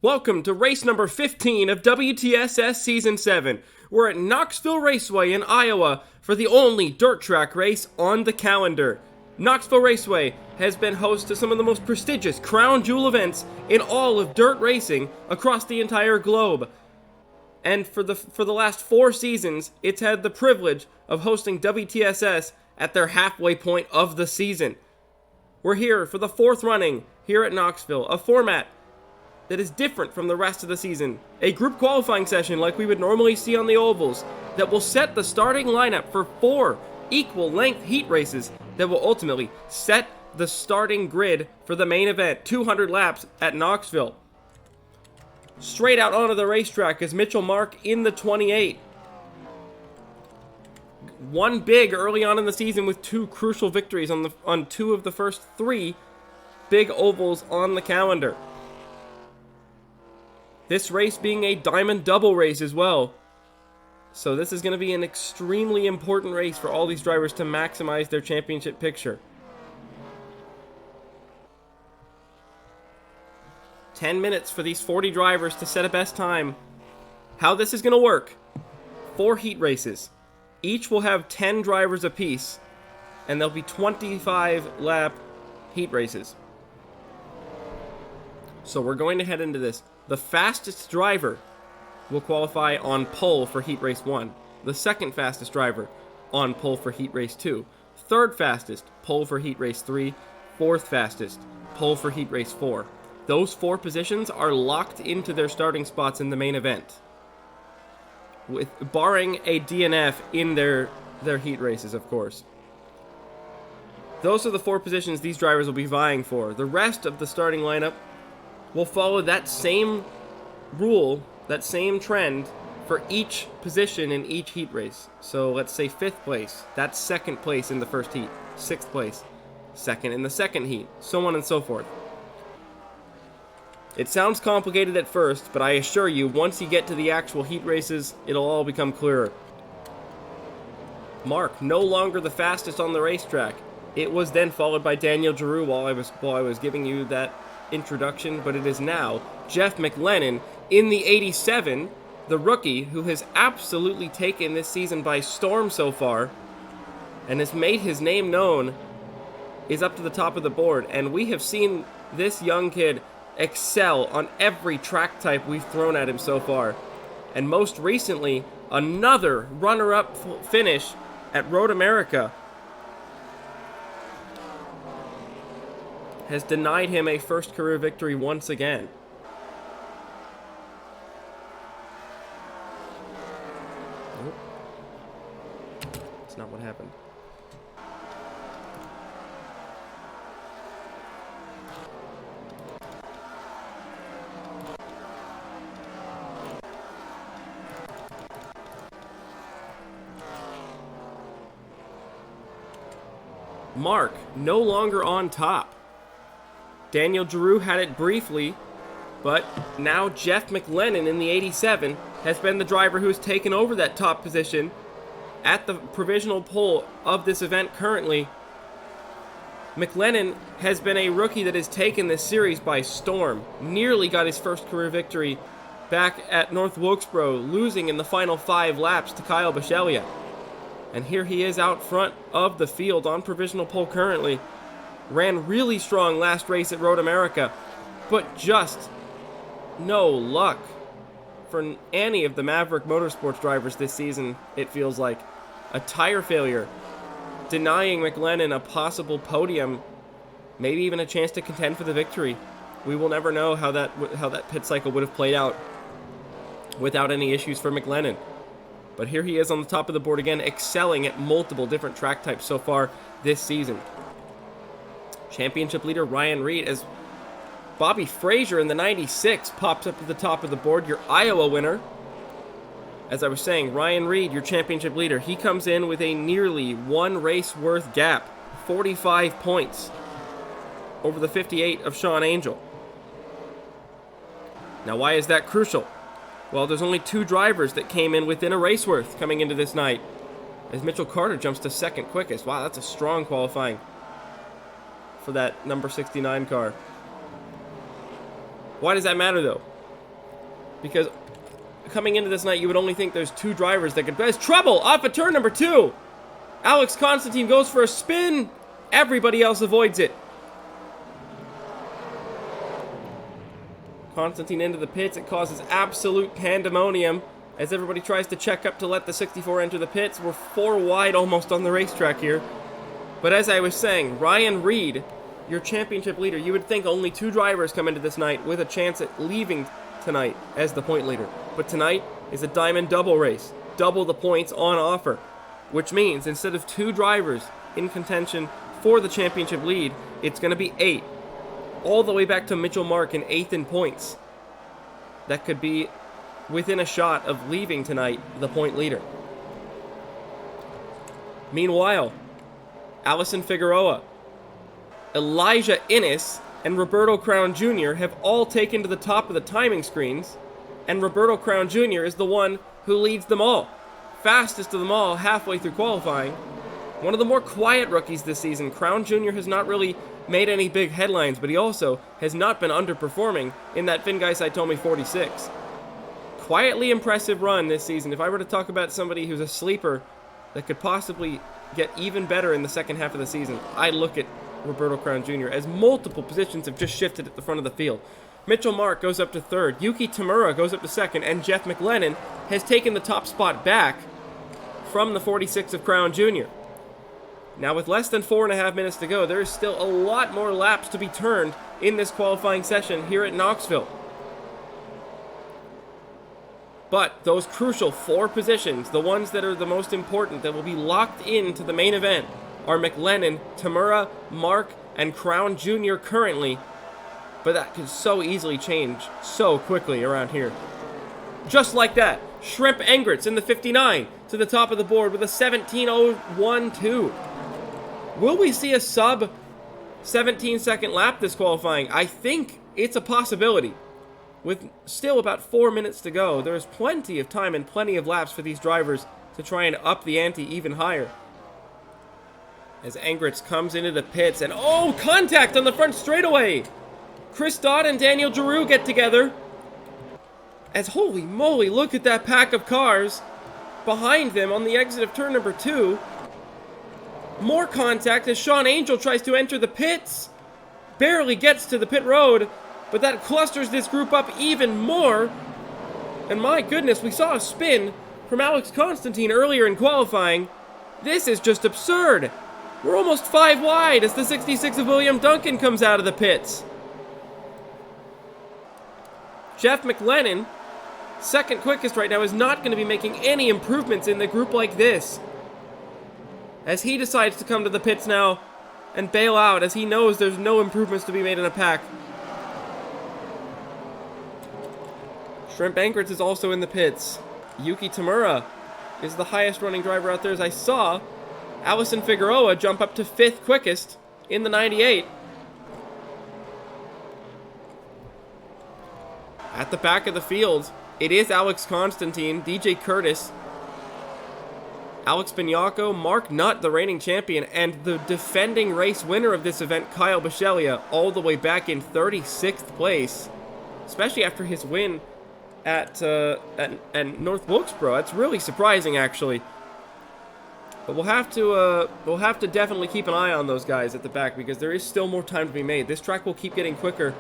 Welcome to race number 15 of WTSS Season 7. We're at Knoxville Raceway in Iowa for the only dirt track race on the calendar. Knoxville Raceway has been host to some of the most prestigious crown jewel events in all of dirt racing across the entire globe. And for the last 4 seasons, it's had the privilege of hosting WTSS at their halfway point of the season. We're here for the 4th running here at Knoxville, a format that is different from the rest of the season. A group qualifying session like we would normally see on the ovals that will set the starting lineup for 4 equal length heat races that will ultimately set the starting grid for the main event, 200 laps at Knoxville. Straight out onto the racetrack is Mitchell Mark in the 28. Won big early on in the season with 2 crucial victories on 2 of the first 3 big ovals on the calendar. This race being a diamond double race as well. So this is going to be an extremely important race for all these drivers to maximize their championship picture. 10 minutes for these 40 drivers to set a best time. How this is going to work: 4 heat races. Each will have 10 drivers apiece, and there'll be 25 lap heat races. So we're going to head into this. The fastest driver will qualify on pole for heat race 1. The second fastest driver on pole for heat race 2. Third fastest, pole for heat race 3. Fourth fastest, pole for heat race 4. Those 4 positions are locked into their starting spots in the main event, with barring a DNF in their heat races, of course. Those are the 4 positions these drivers will be vying for. The rest of the starting lineup will follow that same rule, that same trend for each position in each heat race. So let's say 5th place, that's 2nd place in the first heat. 6th place, 2nd in the second heat, so on and so forth. It sounds complicated at first, but I assure you, once you get to the actual heat races, it'll all become clearer. Mark, no longer the fastest on the racetrack. It was then followed by Daniel Giroux while I was giving you that introduction, but it is now Jeff McLennan in the 87, the rookie who has absolutely taken this season by storm so far and has made his name known, is up to the top of the board. And we have seen this young kid excel on every track type we've thrown at him so far. And most recently, another runner-up finish at Road America has denied him a first career victory once again. Nope. That's not what happened. Mark, no longer on top. Daniel Giroux had it briefly, but now Jeff McLennan in the 87 has been the driver who has taken over that top position at the provisional pole of this event currently. McLennan has been a rookie that has taken this series by storm. Nearly got his first career victory back at North Wilkesboro, losing in the final 5 laps to Kyle Bichelia. And here he is out front of the field on provisional pole currently. Ran really strong last race at Road America, but just no luck for any of the Maverick Motorsports drivers this season, it feels like. A tire failure, denying McLennan a possible podium, maybe even a chance to contend for the victory. We will never know how that pit cycle would have played out without any issues for McLennan. But here he is on the top of the board again, excelling at multiple different track types so far this season. Championship leader Ryan Reed, as Bobby Frazier in the 96 pops up to the top of the board, your Iowa winner. As I was saying, Ryan Reed, your championship leader, he comes in with a nearly 1 race worth gap, 45 points over the 58 of Sean Angel. Now, why is that crucial? Well, there's only 2 drivers that came in within a race worth coming into this night, as Mitchell Carter jumps to 2nd quickest. Wow, that's a strong qualifying for that number 69 car. Why does that matter, though? because coming into this night, you would only think there's 2 drivers that could... There's trouble off of turn number 2. Alex Constantine goes for a spin. Everybody else avoids it. Constantine into the pits. It causes absolute pandemonium as everybody tries to check up to let the 64 enter the pits. We're 4 wide almost on the racetrack here. But as I was saying, Ryan Reed, your championship leader, you would think only 2 drivers come into this night with a chance at leaving tonight as the point leader. But tonight is a diamond double race. Double the points on offer. Which means instead of 2 drivers in contention for the championship lead, it's going to be 8. All the way back to Mitchell Mark in 8th in points. That could be within a shot of leaving tonight the point leader. Meanwhile, Allison Figueroa, Elijah Innes, and Roberto Crown Jr. have all taken to the top of the timing screens, and Roberto Crown Jr. is the one who leads them all. Fastest of them all halfway through qualifying. One of the more quiet rookies this season. Crown Jr. has not really made any big headlines, but he also has not been underperforming in that Fingai Saitomi 46. Quietly impressive run this season. If I were to talk about somebody who's a sleeper that could possibly get even better in the second half of the season, I look at Roberto Crown Jr. as multiple positions have just shifted at the front of the field. Mitchell Mark goes up to 3rd, Yuki Tamura goes up to 2nd, and Jeff McLennan has taken the top spot back from the 46 of Crown Jr. Now, with less than 4.5 minutes to go, there is still a lot more laps to be turned in this qualifying session here at Knoxville. But those crucial 4 positions, the ones that are the most important, that will be locked into the main event, are McLennan, Tamura, Mark, and Crown Jr. currently. But that could so easily change so quickly around here. Just like that, Shrimp Engritz in the 59 to the top of the board with a 17:01.2. Will we see a sub 17-second lap this qualifying? I think it's a possibility. With still about 4 minutes to go, there's plenty of time and plenty of laps for these drivers to try and up the ante even higher. As Engritz comes into the pits and contact on the front straightaway! Chris Dodd and Daniel Giroux get together. As holy moly, look at that pack of cars behind them on the exit of turn number 2. More contact as Sean Angel tries to enter the pits. Barely gets to the pit road, but that clusters this group up even more. And my goodness, we saw a spin from Alex Constantine earlier in qualifying. This is just absurd. We're almost 5 wide as the 66 of William Duncan comes out of the pits. Jeff McLennan, second quickest right now, is not going to be making any improvements in the group like this. As he decides to come to the pits now and bail out, as he knows there's no improvements to be made in a pack. Shrimp Engritz is also in the pits. Yuki Tamura is the highest running driver out there, as I saw Allison Figueroa jump up to 5th quickest in the 98. At the back of the field, it is Alex Constantine, DJ Curtis, Alex Bignacco, Mark Nutt, the reigning champion, and the defending race winner of this event, Kyle Bichelia, all the way back in 36th place, especially after his win at North Wilkesboro. That's really surprising, actually. But we'll have to definitely keep an eye on those guys at the back, because there is still more time to be made. This track will keep getting quicker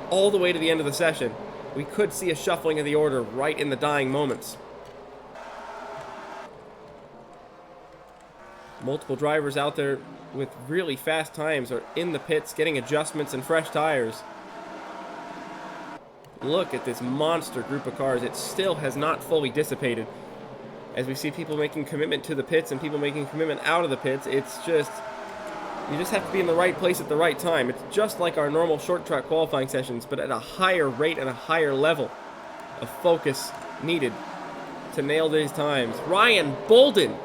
all the way to the end of the session. We could see a shuffling of the order right in the dying moments. Multiple drivers out there with really fast times are in the pits getting adjustments and fresh tires. Look at this monster group of cars. It still has not fully dissipated. As we see people making commitment to the pits and people making commitment out of the pits, it's just, you just have to be in the right place at the right time. It's just like our normal short track qualifying sessions, but at a higher rate and a higher level of focus needed to nail these times. Ryan Bolden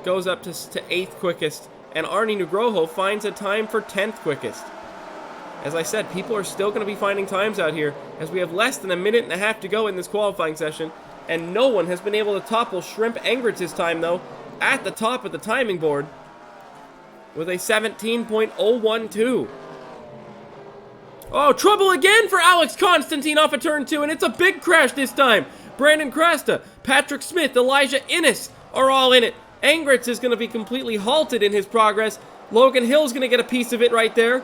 goes up to 8th quickest, and Arnie Nugroho finds a time for 10th quickest. As I said, people are still going to be finding times out here, as we have less than a minute and a half to go in this qualifying session, and no one has been able to topple Shrimp Engritz's time, though, at the top of the timing board, with a 17.012. Oh, trouble again for Alex Constantine off of turn 2, and it's a big crash this time. Brandon Crasta, Patrick Smith, Elijah Innes are all in it. Angritz is going to be completely halted in his progress. Logan Hill's going to get a piece of it right there.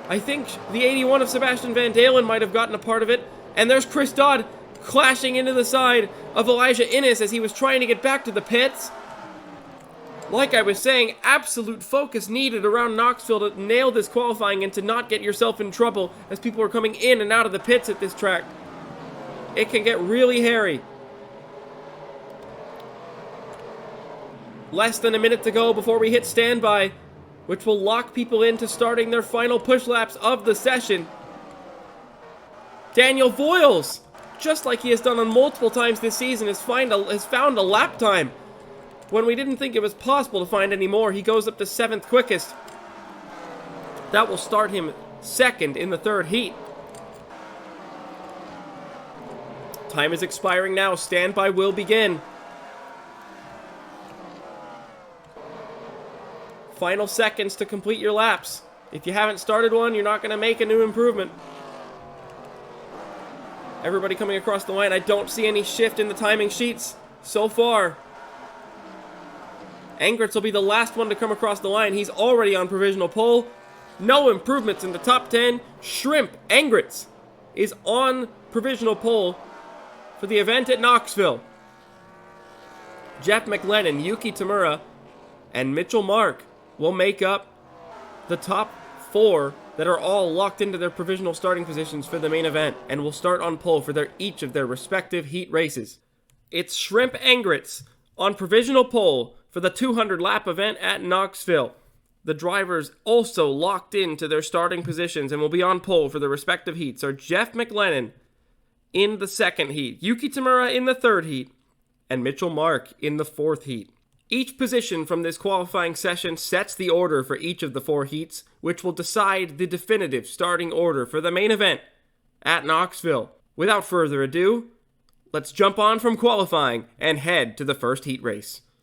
I think the 81 of Sebastian Van Dalen might have gotten a part of it. And there's Chris Dodd clashing into the side of Elijah Innes as he was trying to get back to the pits. Like I was saying, absolute focus needed around Knoxville to nail this qualifying and to not get yourself in trouble as people are coming in and out of the pits at this track. It can get really hairy. Less than a minute to go before we hit standby, which will lock people into starting their final push laps of the session. Daniel Voiles, just like he has done on multiple times this season, has found a lap time. When we didn't think it was possible to find any more, he goes up to 7th quickest. That will start him second in the third heat. Time is expiring now. Standby will begin. Final seconds to complete your laps. If you haven't started one, you're not going to make a new improvement. Everybody coming across the line. I don't see any shift in the timing sheets so far. Angritz will be the last one to come across the line. He's already on provisional pole. No improvements in the top 10. Shrimp Angritz is on provisional pole for the event at Knoxville. Jeff McLennan, Yuki Tamura, and Mitchell Mark will make up the top 4 that are all locked into their provisional starting positions for the main event and will start on pole for each of their respective heat races. It's Shrimp Angritz on provisional pole for the 200-lap event at Knoxville. The drivers also locked into their starting positions and will be on pole for their respective heats are Jeff McLennan in the 2nd heat, Yuki Tamura in the 3rd heat, and Mitchell Mark in the 4th heat. Each position from this qualifying session sets the order for each of the 4 heats, which will decide the definitive starting order for the main event at Knoxville. Without further ado, let's jump on from qualifying and head to the first heat race.